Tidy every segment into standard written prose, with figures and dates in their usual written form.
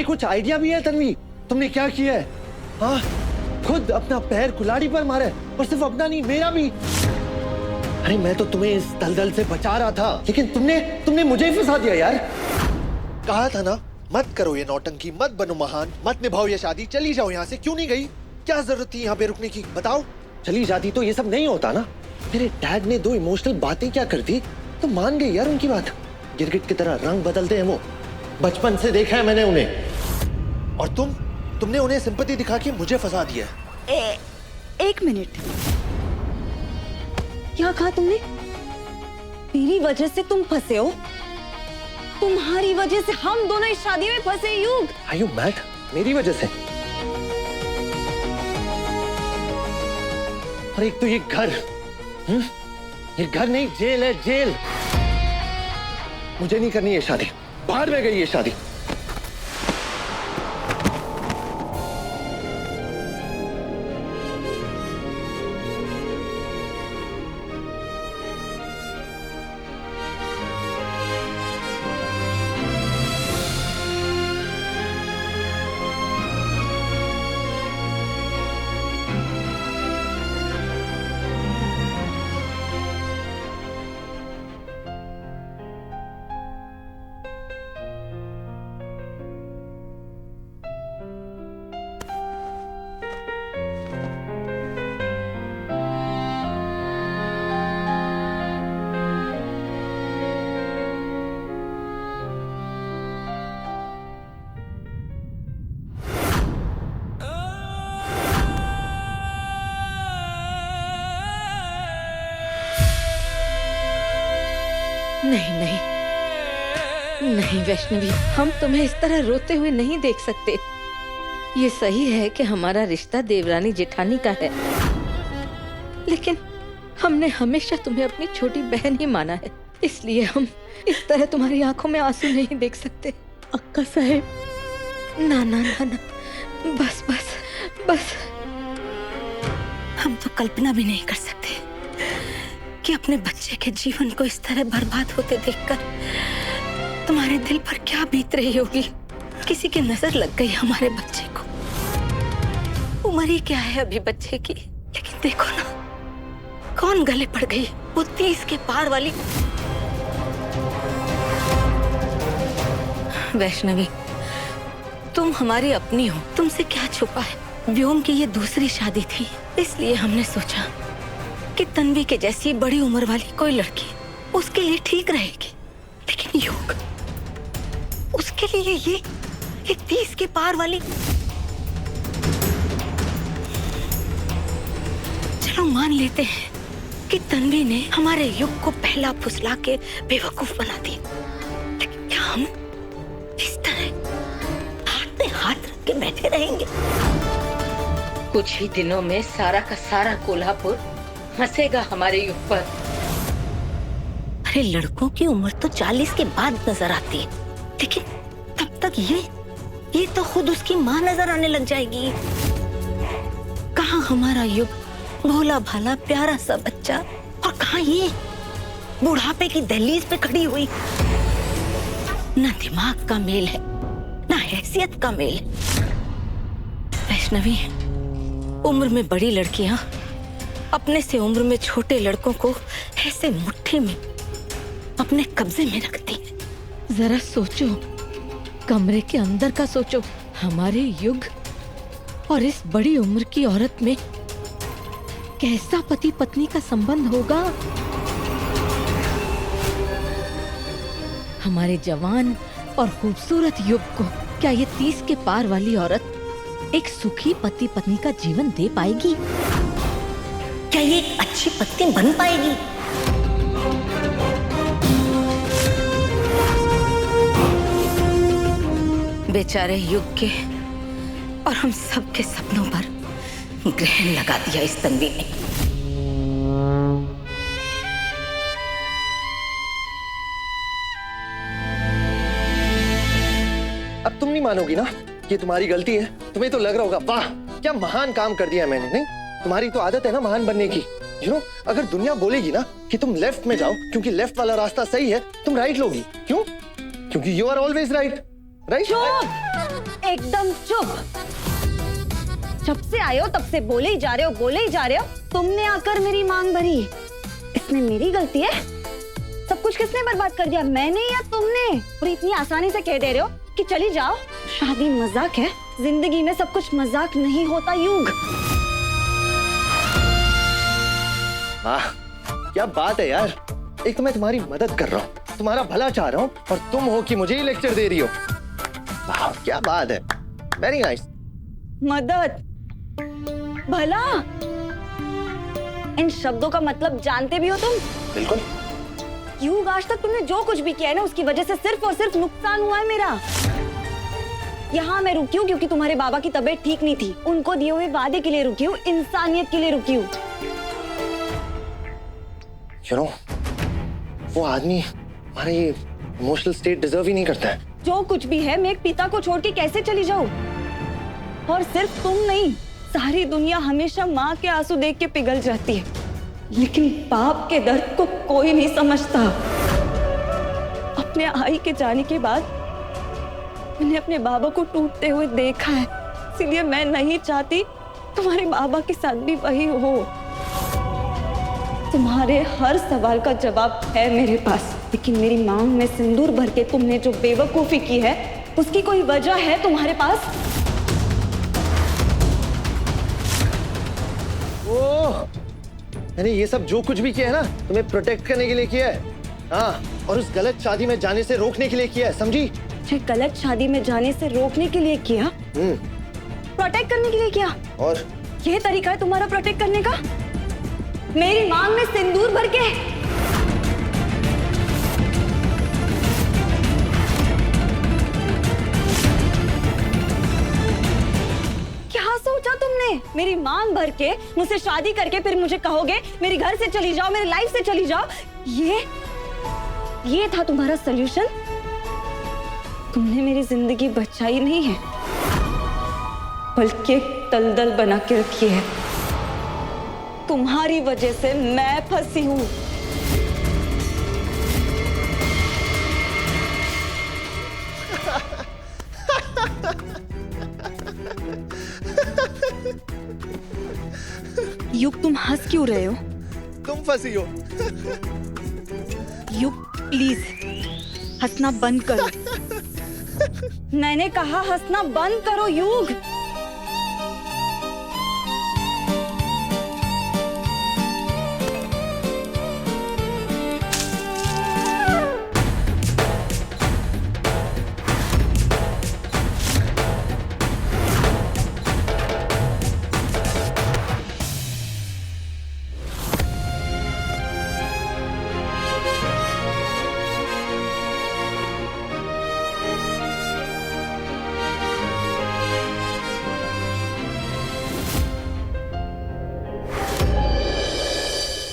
तुम्हें कुछ आइडिया भी है तन्वी? तुमने क्या किया है? हाँ, खुद अपना पैर कुल्हाड़ी पर मारा है, और सिर्फ अपना नहीं, मेरा भी। अरे मैं तो तुम्हें इस दलदल से बचा रहा था, लेकिन तुमने मुझे ही फंसा दिया यार। कहा था ना, मत करो ये नौटंकी, मत बनो महान, मत निभाओ ये शादी, चली जाओ यहाँ से। क्यों नहीं गई? क्या जरूरत थी यहाँ पे रुकने की? बताओ। चली जाती तो ये सब नहीं होता ना। मेरे डैड ने दो इमोशनल बातें क्या कर दी तो मान गई यार उनकी बात। गिरगिट की तरह रंग बदलते हैं वो, बचपन से देखा है मैंने उन्हें। और तुमने उन्हें सिंपैथी दिखा के मुझे फंसा दिया। एक मिनट, क्या कहा तुमने? तेरी वजह से तुम फंसे हो? तुम्हारी वजह से हम दोनों इस शादी में फंसे। युग, Are you mad? मेरी वजह से? और एक तो ये घर, ये घर नहीं, जेल है, जेल। मुझे नहीं करनी ये शादी, बाहर में गई ये शादी। नहीं नहीं नहीं वैष्णवी, हम तुम्हें इस तरह रोते हुए नहीं देख सकते। ये सही है कि हमारा रिश्ता देवरानी जेठानी का है, लेकिन हमने हमेशा तुम्हें अपनी छोटी बहन ही माना है, इसलिए हम इस तरह तुम्हारी आंखों में आंसू नहीं देख सकते। अक्का साहेब, ना ना ना ना, बस बस बस। हम तो कल्पना भी नहीं कर सकते कि अपने बच्चे के जीवन को इस तरह बर्बाद होते देखकर तुम्हारे दिल पर क्या बीत रही होगी। किसी की नजर लग गई हमारे बच्चे को। उम्र ही क्या है अभी बच्चे की, लेकिन देखो ना, कौन गले पड़ गई, वो 30 के पार वाली। वैष्णवी, तुम हमारी अपनी हो, तुमसे क्या छुपा है। व्योम की ये दूसरी शादी थी, इसलिए हमने सोचा कि तन्वी के जैसी बड़ी उम्र वाली कोई लड़की उसके लिए ठीक रहेगी। लेकिन योग, उसके लिए ये 30 के पार वाली। चलो मान लेते हैं कि तन्वी ने हमारे युग को पहला फुसला के बेवकूफ बना दिया, लेकिन क्या हम इस तरह हाथ में हाथ रख के बैठे रहेंगे? कुछ ही दिनों में सारा का सारा कोल्हापुर हंसेगा हमारे युग पर। अरे लड़कों की उम्र तो 40 के बाद नजर आती है, लेकिन तब तक ये तो खुद उसकी माँ नजर आने लग जाएगी। कहाँ हमारा युग, भोला भाला प्यारा सा बच्चा, और कहाँ ये बुढ़ापे की दहलीज पे खड़ी हुई। ना दिमाग का मेल है, ना हैसियत का मेल है। वैष्णवी, उम्र में बड़ी लड़कियां अपने से उम्र में छोटे लड़कों को ऐसे मुट्ठी में अपने कब्जे में रखती है। जरा सोचो, कमरे के अंदर का सोचो। हमारे युग और इस बड़ी उम्र की औरत में कैसा पति पत्नी का संबंध होगा। हमारे जवान और खूबसूरत युग को क्या ये 30 के पार वाली औरत एक सुखी पति पत्नी का जीवन दे पाएगी? क्या ये अच्छी पत्नी बन पाएगी? बेचारे युग के और हम सब के सपनों पर ग्रहण लगा दिया इस तन्वी ने। अब तुम नहीं मानोगी ना कि तुम्हारी गलती है। तुम्हें तो लग रहा होगा वाह क्या महान काम कर दिया मैंने। नहीं, तुम्हारी तो आदत है ना महान बनने की। अगर दुनिया बोलेगी ना कि तुम लेफ्ट में जाओ क्योंकि लेफ्ट वाला रास्ता सही है, तुम राइट लोगी। क्यों? क्योंकि you are always right. Right? एकदम चुप। जब से आए हो तब से बोले ही जा रहे हो, बोले ही जा रहे हो। तुमने आकर मेरी मांग भरी, इसमें मेरी गलती है? सब कुछ किसने बर्बाद कर दिया, मैंने या तुमने? और इतनी आसानी से कह दे रहे हो कि चली जाओ। शादी मजाक है, जिंदगी में सब कुछ मजाक नहीं होता युग। वाह क्या बात है यार। एक तो मैं तुम्हारी मदद कर रहा हूँ, तुम्हारा भला चाह रहा हूँ, और तुम हो कि मुझे ही लेक्चर दे रही हो। वाह क्या बात है, वेरी नाइस। मदद, भला, इन शब्दों का मतलब जानते भी हो तुम? बिल्कुल। युग, आज तक तुमने जो कुछ भी किया है ना, उसकी वजह से सिर्फ और सिर्फ नुकसान हुआ है मेरा। यहाँ मैं रुकी हूँ क्योंकि तुम्हारे बाबा की तबीयत ठीक नहीं थी। उनको दिए हुए वादे के लिए रुकी हूँ, इंसानियत के लिए रुकी हूँ। You know, वो आदमी हमारे इमोशनल स्टेट डिजर्व ही नहीं करता है। जो कुछ भी है, मैं एक पिता को छोड़ के कैसे चली जाऊं? और सिर्फ तुम नहीं, सारी दुनिया हमेशा माँ के आंसू देख के पिघल जाती है, लेकिन बाप के दर्द को कोई नहीं समझता। अपने आई के जाने के बाद मैंने अपने बाबा को टूटते हुए देखा है, इसलिए मैं नहीं चाहती तुम्हारे बाबा के साथ भी वही हो। तुम्हारे हर सवाल का जवाब है मेरे पास, लेकिन मेरी मांग में सिंदूर भर के तुमने जो बेवकूफी की है, उसकी कोई वजह है तुम्हारे पास? ओह, मैंने ये सब जो कुछ भी किया है ना, तुम्हें प्रोटेक्ट करने के लिए किया है। हाँ, और उस गलत शादी में जाने से रोकने के लिए किया है, समझी? मुझे गलत शादी में जाने से रोकने के लिए किया? प्रोटेक्ट करने के लिए किया? और ये तरीका है तुम्हारा प्रोटेक्ट करने का? मेरी मांग में सिंदूर भर के? क्या सोचा तुमने? मेरी मांग भर के मुझसे शादी करके फिर मुझे कहोगे मेरे घर से चली जाओ, मेरी लाइफ से चली जाओ? ये था तुम्हारा सॉल्यूशन? तुमने मेरी जिंदगी बचाई नहीं है, बल्कि दलदल बना के रखी है। तुम्हारी वजह से मैं फंसी हूं। युग, तुम हंस क्यों रहे हो? तुम फंसी हो। युग प्लीज हंसना बंद करो। मैंने कहा हंसना बंद करो युग।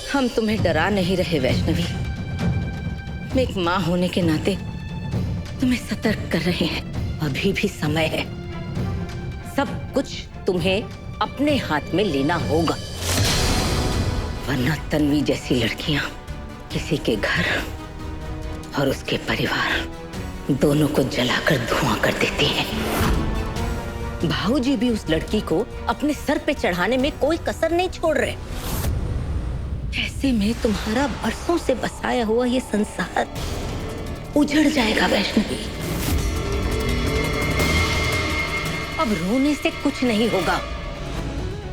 हम तुम्हें डरा नहीं रहे वैष्णवी, मैं एक माँ होने के नाते तुम्हें सतर्क कर रहे हैं। अभी भी समय है, सब कुछ तुम्हें अपने हाथ में लेना होगा, वरना तन्वी जैसी लड़कियां किसी के घर और उसके परिवार दोनों को जलाकर धुआं कर देती हैं। भाऊजी भी उस लड़की को अपने सर पे चढ़ाने में कोई कसर नहीं छोड़ रहे। ऐसे में तुम्हारा बरसों से बसाया हुआ ये संसार उजड़ जाएगा वैष्णवी। अब रोने से कुछ नहीं होगा।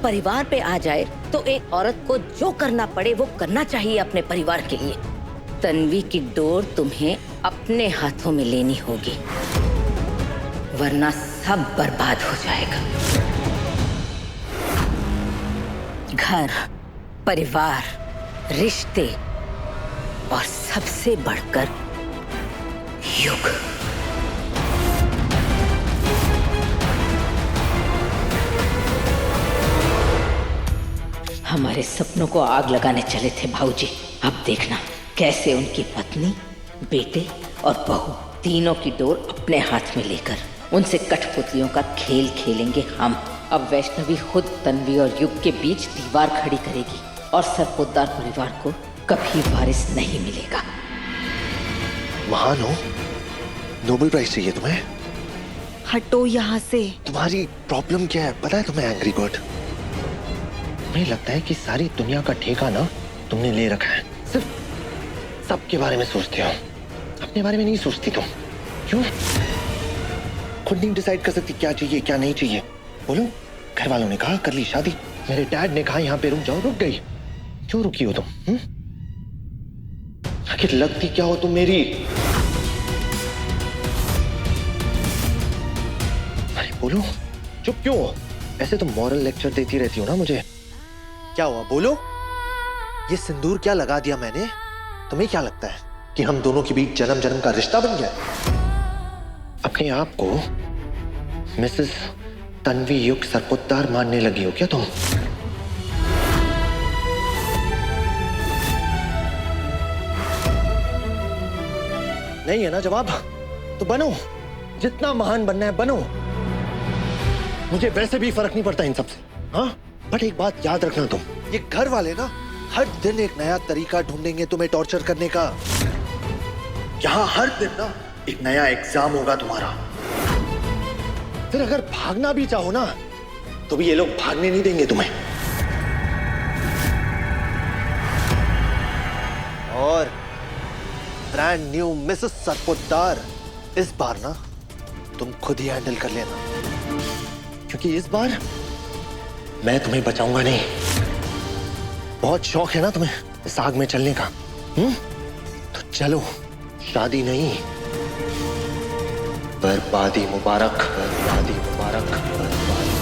परिवार पे आ जाए तो एक औरत को जो करना पड़े वो करना चाहिए अपने परिवार के लिए। तन्वी की डोर तुम्हें अपने हाथों में लेनी होगी, वरना सब बर्बाद हो जाएगा। घर, परिवार, रिश्ते और सबसे बढ़कर युग। हमारे सपनों को आग लगाने चले थे भाऊजी। अब देखना कैसे उनकी पत्नी, बेटे और बहू तीनों की डोर अपने हाथ में लेकर उनसे कठपुतलियों का खेल खेलेंगे हम। अब वैष्णवी खुद तन्वी और युग के बीच दीवार खड़ी करेगी और सरपोतदार परिवार को कभी वारिस नहीं मिलेगा। महान हो, नोबेल प्राइज चाहिए तुम्हें? हटो यहाँ से। तुम्हारी प्रॉब्लम क्या है पता है तुम्हें एंग्री बर्ड? मुझे लगता है कि सारी दुनिया का ठेका ना तुमने ले रखा है। सिर्फ सबके बारे में सोचते हो, अपने बारे में नहीं सोचती तुम। क्यों? खुद नहीं डिसाइड कर सकती क्या चाहिए क्या नहीं चाहिए? बोलो, घर वालों ने कहा कर ली शादी, मेरे डैड ने कहा यहाँ पे रुक जाओ, रुक गई। क्यों रुकी हो तुम? आखिर लगती क्या हो तुम मेरी? अरे बोलो, चुप क्यों हो? ऐसे तो मॉरल लेक्चर देती रहती हो ना मुझे। क्या हुआ बोलो? ये सिंदूर क्या लगा दिया मैंने? तुम्हें क्या लगता है कि हम दोनों के बीच जन्म जन्म का रिश्ता बन गया? अपने आप को मिसेस तन्वी युग सरपोतदार मानने लगी हो क्या तुम? नहीं है ना जवाब? तो बनो, जितना महान बनना है बनो। मुझे वैसे भी फर्क नहीं पड़ता इन सबसे, हाँ? बट एक बात याद रखना तुम, ये घर वाले ना हर दिन एक नया तरीका ढूंढेंगे तुम्हें टॉर्चर करने का। यहाँ हर दिन ना एक नया एग्जाम होगा तुम्हारा। फिर अगर भागना भी चाहो ना तो भी ये लोग भागने नहीं देंगे तुम्हें। और ब्रांड न्यू मिसेस सरपोतदार, इस बार ना तुम खुद ही हैंडल कर लेना, क्योंकि इस बार मैं तुम्हें बचाऊंगा नहीं। बहुत शौक है ना तुम्हें इस आग में चलने का, तो चलो, शादी नहीं, बर्बादी मुबारक, बर्बादी मुबारक, बर्बादी मुबारक।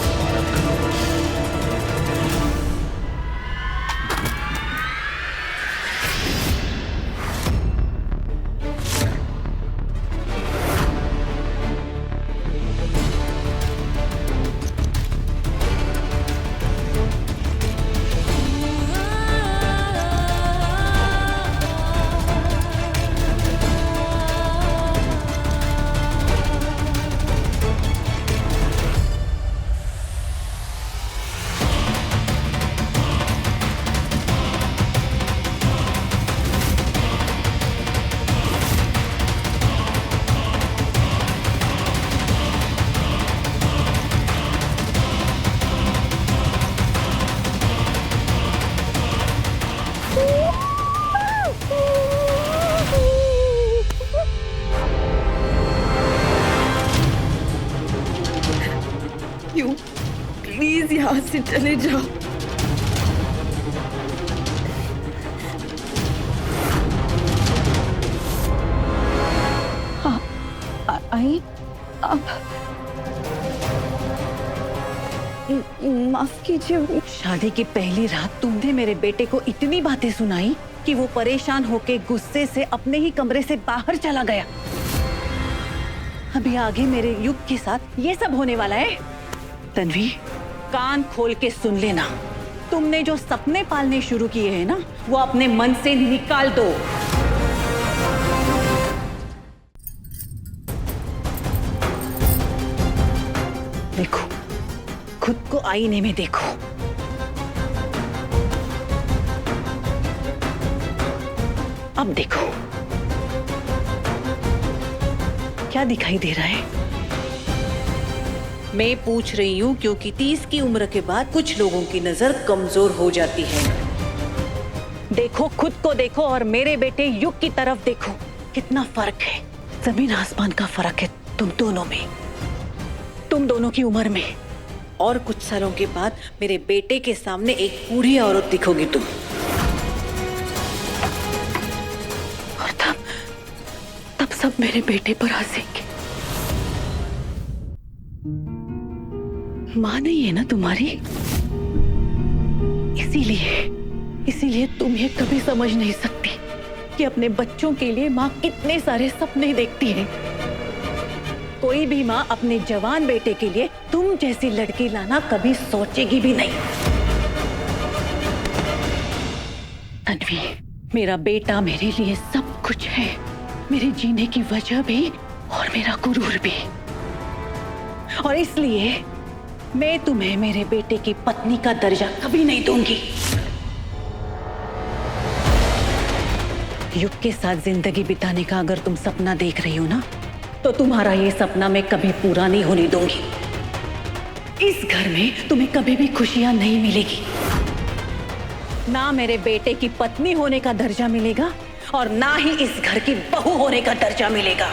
प्लीज यहाँ से चले जाओ। आई अब माफ कीजिए। शादी की पहली रात तुमने मेरे बेटे को इतनी बातें सुनाई कि वो परेशान होके गुस्से से अपने ही कमरे से बाहर चला गया। अभी आगे मेरे युग के साथ ये सब होने वाला है। तन्वी, कान खोल के सुन लेना, तुमने जो सपने पालने शुरू किए हैं ना, वो अपने मन से निकाल दो। देखो, खुद को आईने में देखो। अब देखो, क्या दिखाई दे रहा है? मैं पूछ रही हूँ क्योंकि 30 की उम्र के बाद कुछ लोगों की नजर कमजोर हो जाती है। देखो, खुद को देखो और मेरे बेटे युग की तरफ देखो। कितना फर्क है, जमीन आसमान का फर्क है तुम दोनों में, तुम दोनों की उम्र में। और कुछ सालों के बाद मेरे बेटे के सामने एक बूढ़ी औरत दिखोगी तुम। और तब सब मेरे बेटे पर हंसेंगे। माँ नहीं है ना तुम्हारी, इसीलिए तुम ये कभी समझ नहीं सकती कि अपने बच्चों के लिए माँ कितने सारे सपने देखती है। कोई भी माँ अपने जवान बेटे के लिए तुम जैसी लड़की लाना कभी सोचेगी भी नहीं। तन्वी, मेरा बेटा मेरे लिए सब कुछ है, मेरे जीने की वजह भी और मेरा गुरूर भी। और इसलिए मैं तुम्हें मेरे बेटे की पत्नी का दर्जा कभी नहीं दूंगी। युग के साथ जिंदगी बिताने का अगर तुम सपना देख रही हो ना, तो तुम्हारा ये सपना मैं कभी पूरा नहीं होने दूंगी। इस घर में तुम्हें कभी भी खुशियां नहीं मिलेगी। ना मेरे बेटे की पत्नी होने का दर्जा मिलेगा और ना ही इस घर की बहू होने का दर्जा मिलेगा।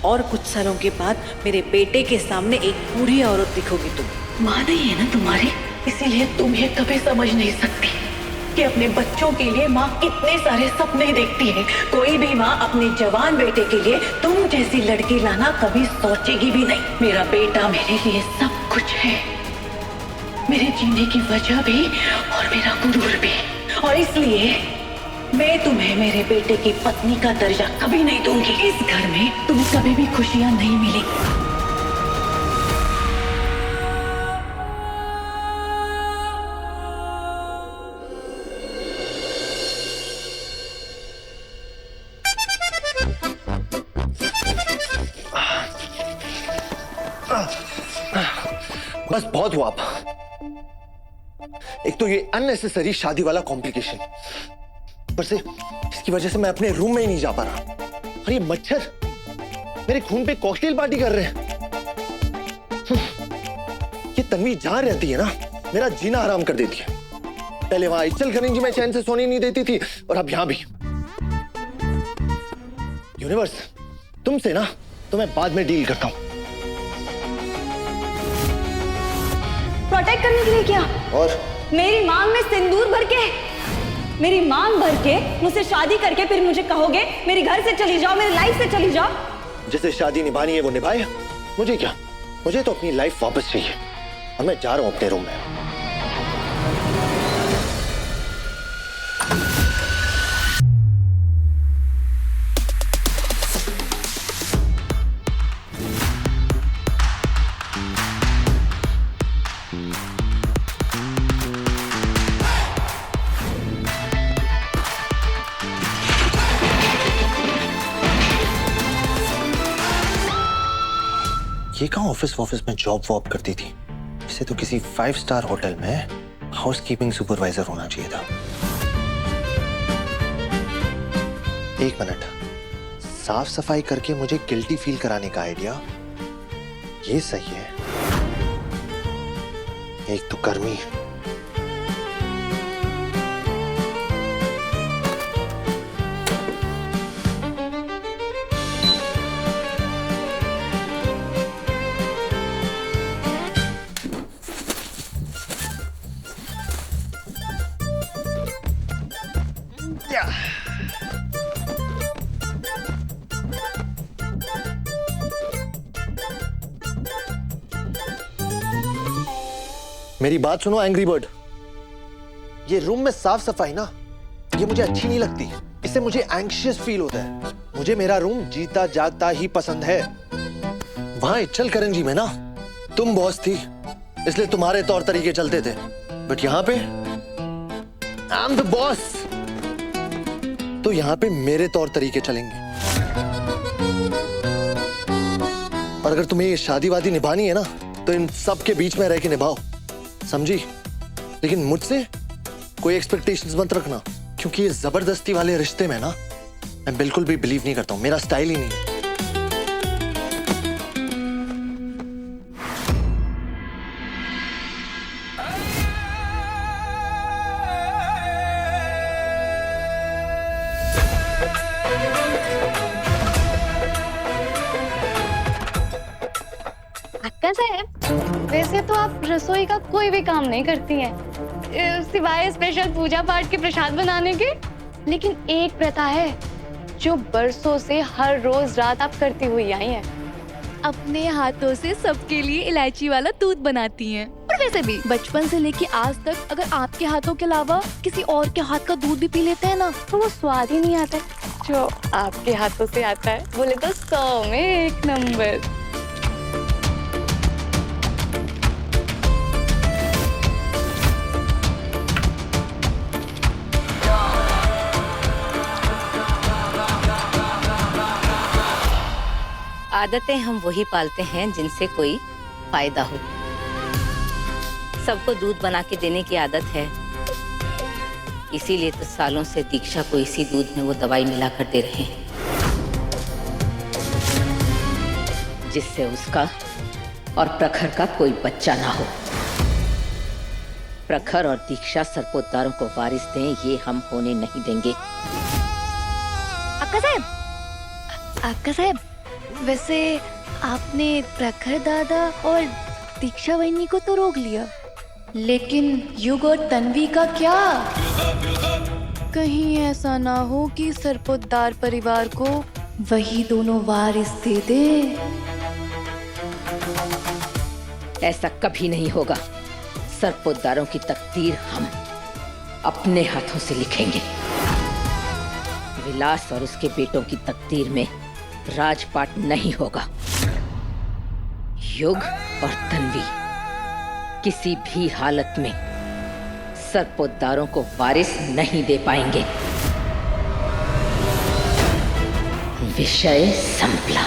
और कुछ सालों के बाद मेरे बेटे के सामने एक बूढ़ी औरत दिखोगी तुम। माँ नहीं है ना तुम्हारी, इसीलिए तुम ये कभी समझ नहीं सकती कि अपने बच्चों के लिए माँ कितने सारे सपने देखती है। कोई भी माँ अपने जवान बेटे के लिए तुम जैसी लड़की लाना कभी सोचेगी भी नहीं। मेरा बेटा मेरे लिए सब कुछ है, मेरे जीने की वजह भी और मेरा गुरूर भी। और इसलिए मैं तुम्हें मेरे बेटे की पत्नी का दर्जा कभी नहीं दूंगी। इस घर में तुम्हें कभी भी खुशियां नहीं मिलेगी। बस बहुत हुआ आप। एक तो ये अननेसेसरी शादी वाला कॉम्प्लिकेशन, पर से इसकी वजह से मैं अपने रूम में ही नहीं जा पा रहा। और ये मच्छर मेरे खून पे कॉकटेल पार्टी कर रहे हैं। ये तन्वी जहां रहती है ना, मेरा जीना हराम कर देती है। पहले वहां इचलकरंजी में चैन से सोने नहीं देती थी, और अब यहां भी। यूनिवर्स, तुमसे ना तो मैं बाद में डील करता हूं। प्रोटेक्ट करने के लिए क्या? और मेरी मांग में सिंदूर भर के, मेरी मांग भर के मुझसे शादी करके फिर मुझे कहोगे मेरे घर से चली जाओ, मेरी लाइफ से चली जाओ। जिसे शादी निभानी है वो निभाए, मुझे क्या? मुझे तो अपनी लाइफ वापस चाहिए और मैं जा रहा हूं अपने रूम में। ये कहाँ ऑफिस में जॉब वॉब करती थी? इसे तो किसी 5 स्टार होटल में हाउसकीपिंग सुपरवाइजर होना चाहिए था। एक मिनट, साफ सफाई करके मुझे गिल्टी फील कराने का आइडिया ये सही है। एक तो गर्मी, मेरी बात सुनो एंग्री बर्ड। ये रूम में साफ सफाई ना, ये मुझे अच्छी नहीं लगती। इससे मुझे एंग्शियस फील होता है। मुझे मेरा रूम जीता जागता ही पसंद है। वहां इचलकरंजी में ना तुम बॉस थी, इसलिए तुम्हारे तौर तरीके चलते थे। बट यहां पे आई एम द बॉस, तो यहां पे मेरे तौर तरीके चलेंगे। और अगर तुम्हें ये शादी वादी निभानी है ना, तो इन सब के बीच में रह के निभाओ, समझी? लेकिन मुझसे कोई एक्सपेक्टेशंस मत रखना, क्योंकि ये जबरदस्ती वाले रिश्ते में ना मैं बिल्कुल भी बिलीव नहीं करता हूं। मेरा स्टाइल ही नहीं है। अक्का साहब, वैसे तो आप रसोई का कोई भी काम नहीं करती हैं, सिवाय स्पेशल पूजा पाठ के प्रसाद बनाने के। लेकिन एक प्रथा है जो बरसों से हर रोज रात आप करती हुई आई हैं। अपने हाथों से सबके लिए इलायची वाला दूध बनाती हैं। और वैसे भी बचपन से लेके आज तक अगर आपके हाथों के अलावा किसी और के हाथ का दूध भी पी लेते हैं ना, तो वो स्वाद ही नहीं आता जो आपके हाथों से आता है। बोले तो 100 में 1 नंबर। आदतें हम वही पालते हैं जिनसे कोई फायदा हो। सबको दूध बना के देने की आदत है, इसीलिए तो सालों से दीक्षा को इसी दूध में वो दवाई मिलाकर दे रहे हैं, जिससे उसका और प्रखर का कोई बच्चा ना हो। प्रखर और दीक्षा सरपोतदारों को वारिस दें, ये हम होने नहीं देंगे। आपका साहब, वैसे आपने प्रखर दादा और दीक्षा वहिनी को तो रोक लिया, लेकिन युग और तन्वी का क्या? कहीं ऐसा ना हो कि सरपोतदार परिवार को वही दोनों वारिस दे दे। ऐसा कभी नहीं होगा। सरपोतदारों की तकदीर हम अपने हाथों से लिखेंगे। विलास और उसके बेटों की तकदीर में राजपाट नहीं होगा। युग और तन्वी किसी भी हालत में सरपोतदारों को वारिस नहीं दे पाएंगे। विषय संपला।